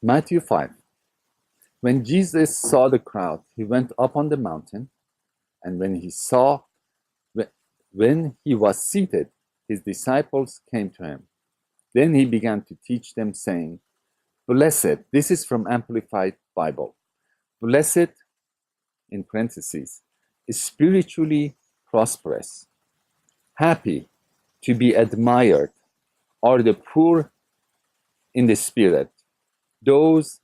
Matthew 5. When Jesus saw the crowd, he went up on the mountain, and when he was seated, his disciples came to him. Then he began to teach them, saying, Blessed, this is from Amplified Bible. Blessed, in parentheses, is spiritually prosperous, happy, to be admired, are the poor in the spirit, those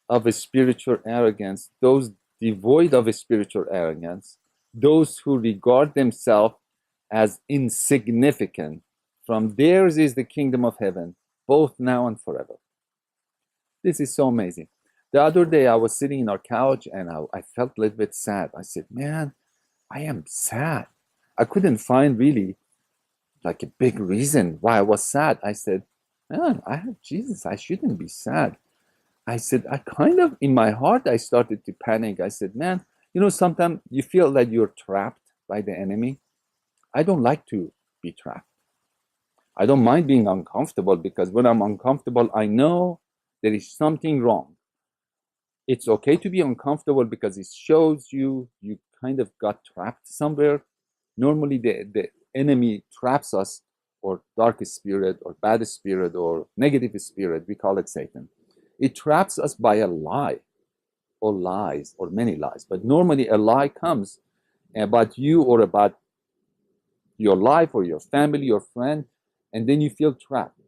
of a spiritual arrogance, those devoid of a spiritual arrogance, those who regard themselves as insignificant. From theirs is the kingdom of heaven, both now and forever. This is so amazing. The other day I was sitting in our couch and I felt a little bit sad. I said, man, I am sad. I couldn't find really like a big reason why I was sad. I said, man, I have Jesus. I shouldn't be sad. I said, I kind of, in my heart, I started to panic. I said, man, sometimes you feel that you're trapped by the enemy. I don't like to be trapped. I don't mind being uncomfortable, because when I'm uncomfortable, I know there is something wrong. It's okay to be uncomfortable because it shows you kind of got trapped somewhere. Normally the enemy traps us, or dark spirit, or bad spirit, or negative spirit. We call it Satan. It traps us by a lie, or lies, or many lies. But normally a lie comes about you, or about your life, or your family, your friend, and then you feel trapped.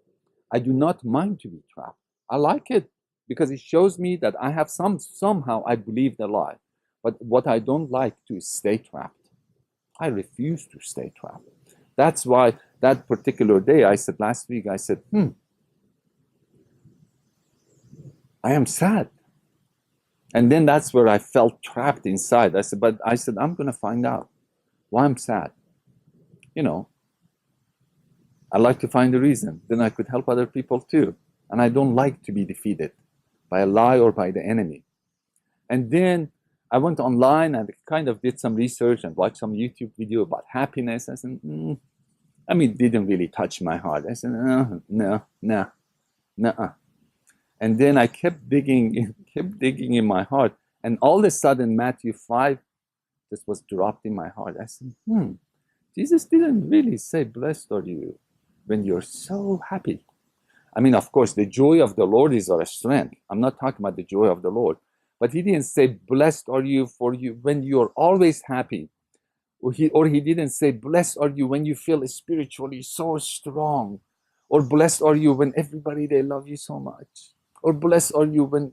I do not mind to be trapped. I like it, because it shows me that I have somehow I believe the lie. But what I don't like to is stay trapped. I refuse to stay trapped. That's why that particular day, I said last week, I said, I am sad. And then that's where I felt trapped inside. I said, I'm going to find out why I'm sad. I like to find a reason. Then I could help other people too. And I don't like to be defeated by a lie or by the enemy. And then I went online and kind of did some research and watched some YouTube video about happiness. I said, it didn't really touch my heart. I said, no. And then I kept digging in my heart. And all of a sudden, Matthew 5 just was dropped in my heart. I said, Jesus didn't really say, blessed are you when you're so happy. Of course, the joy of the Lord is our strength. I'm not talking about the joy of the Lord. But he didn't say, blessed are you when you're always happy. Or he didn't say, blessed are you when you feel spiritually so strong. Or blessed are you when everybody, they love you so much. Or blessed are you when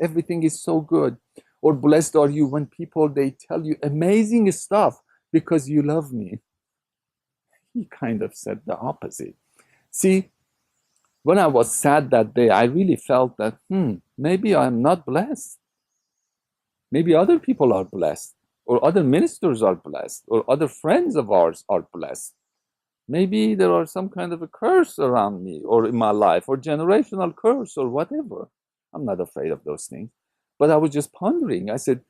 everything is so good. Or blessed are you when people, they tell you amazing stuff because you love me. He kind of said the opposite. See, when I was sad that day, I really felt that, maybe I'm not blessed. Maybe other people are blessed, or other ministers are blessed, or other friends of ours are blessed. Maybe there are some kind of a curse around me, or in my life, or generational curse, or whatever. I'm not afraid of those things. But I was just pondering. I said,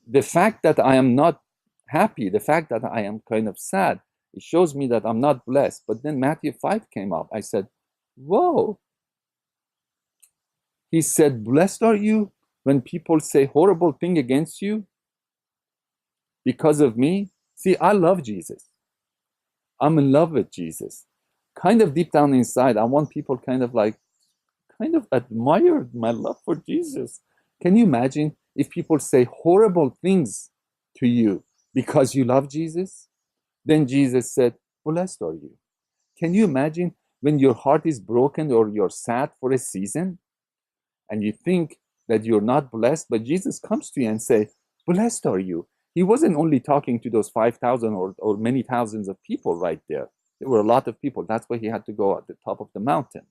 the fact that I am not happy, the fact that I am kind of sad, it shows me that I'm not blessed. But then Matthew 5 came up. I said, whoa. He said, blessed are you when people say horrible thing against you because of me. See, I love Jesus. I'm in love with Jesus. Kind of deep down inside, I want people kind of admire my love for Jesus. Can you imagine if people say horrible things to you because you love Jesus? Then Jesus said, blessed are you. Can you imagine when your heart is broken or you're sad for a season and you think that you're not blessed, but Jesus comes to you and say, blessed are you. He wasn't only talking to those 5,000 or many thousands of people right there. There were a lot of people. That's why he had to go at the top of the mountain.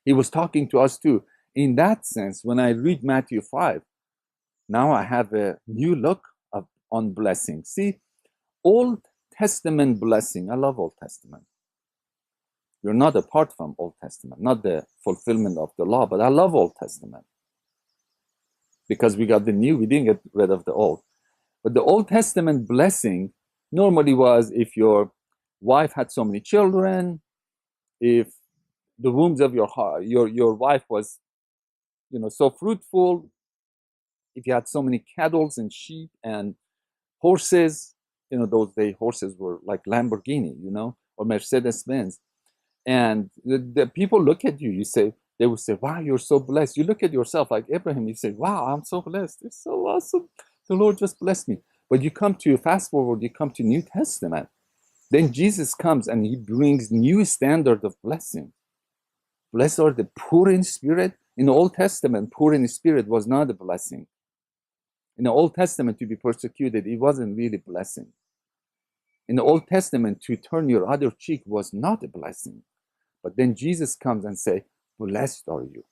He was talking to us too. In that sense, when I read Matthew 5, now I have a new look on blessing. See, Old Testament blessing. I love Old Testament. You're not apart from Old Testament, not the fulfillment of the law, but I love Old Testament. Because we got the new, we didn't get rid of the old. But the Old Testament blessing normally was if your wife had so many children, if the wombs of your heart, your wife was, so fruitful, if you had so many cattle and sheep and horses, those day horses were like Lamborghini, or Mercedes Benz. And the people look at you, they will say, wow, you're so blessed. You look at yourself like Abraham, you say, wow, I'm so blessed. It's so awesome. The Lord just blessed me. But fast forward, you come to New Testament. Then Jesus comes and he brings new standard of blessing. Blessed are the poor in spirit. In the Old Testament, poor in spirit was not a blessing. In the Old Testament, to be persecuted, it wasn't really a blessing. In the Old Testament, to turn your other cheek was not a blessing. But then Jesus comes and says, blessed are you.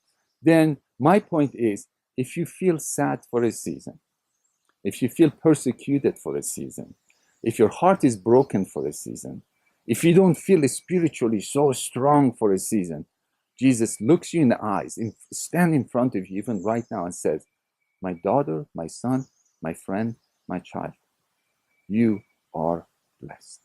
Then my point is, if you feel sad for a season, if you feel persecuted for a season, if your heart is broken for a season, if you don't feel spiritually so strong for a season, Jesus looks you in the eyes, stand in front of you even right now and says, my daughter, my son, my friend, my child, you are blessed.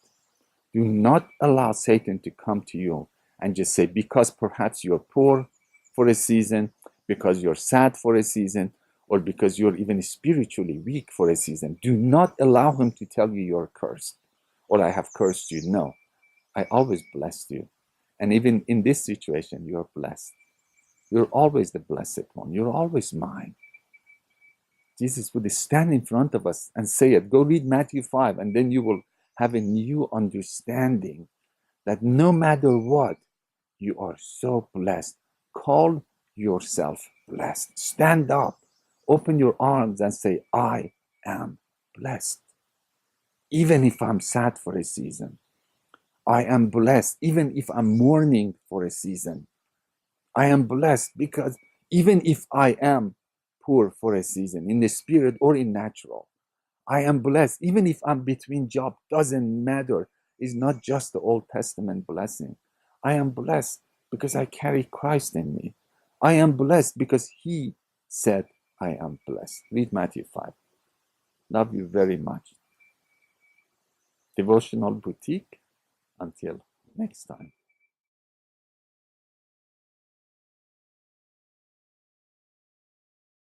Do not allow Satan to come to you and just say, because perhaps you're poor for a season, because you're sad for a season, or because you're even spiritually weak for a season. Do not allow him to tell you you're cursed, or I have cursed you. No, I always blessed you. And even in this situation, you're blessed. You're always the blessed one. You're always mine. Jesus would stand in front of us and say it. Go read Matthew 5, and then you will have a new understanding that no matter what, you are so blessed. Call yourself blessed. Stand up, open your arms and say, I am blessed. Even if I'm sad for a season, I am blessed. Even if I'm mourning for a season, I am blessed, because even if I am poor for a season, in the spirit or in natural, I am blessed. Even if I'm between jobs, doesn't matter. It's not just the Old Testament blessing. I am blessed because I carry Christ in me. I am blessed because he said I am blessed. Read Matthew 5. Love you very much. Devotional Boutique. Until next time.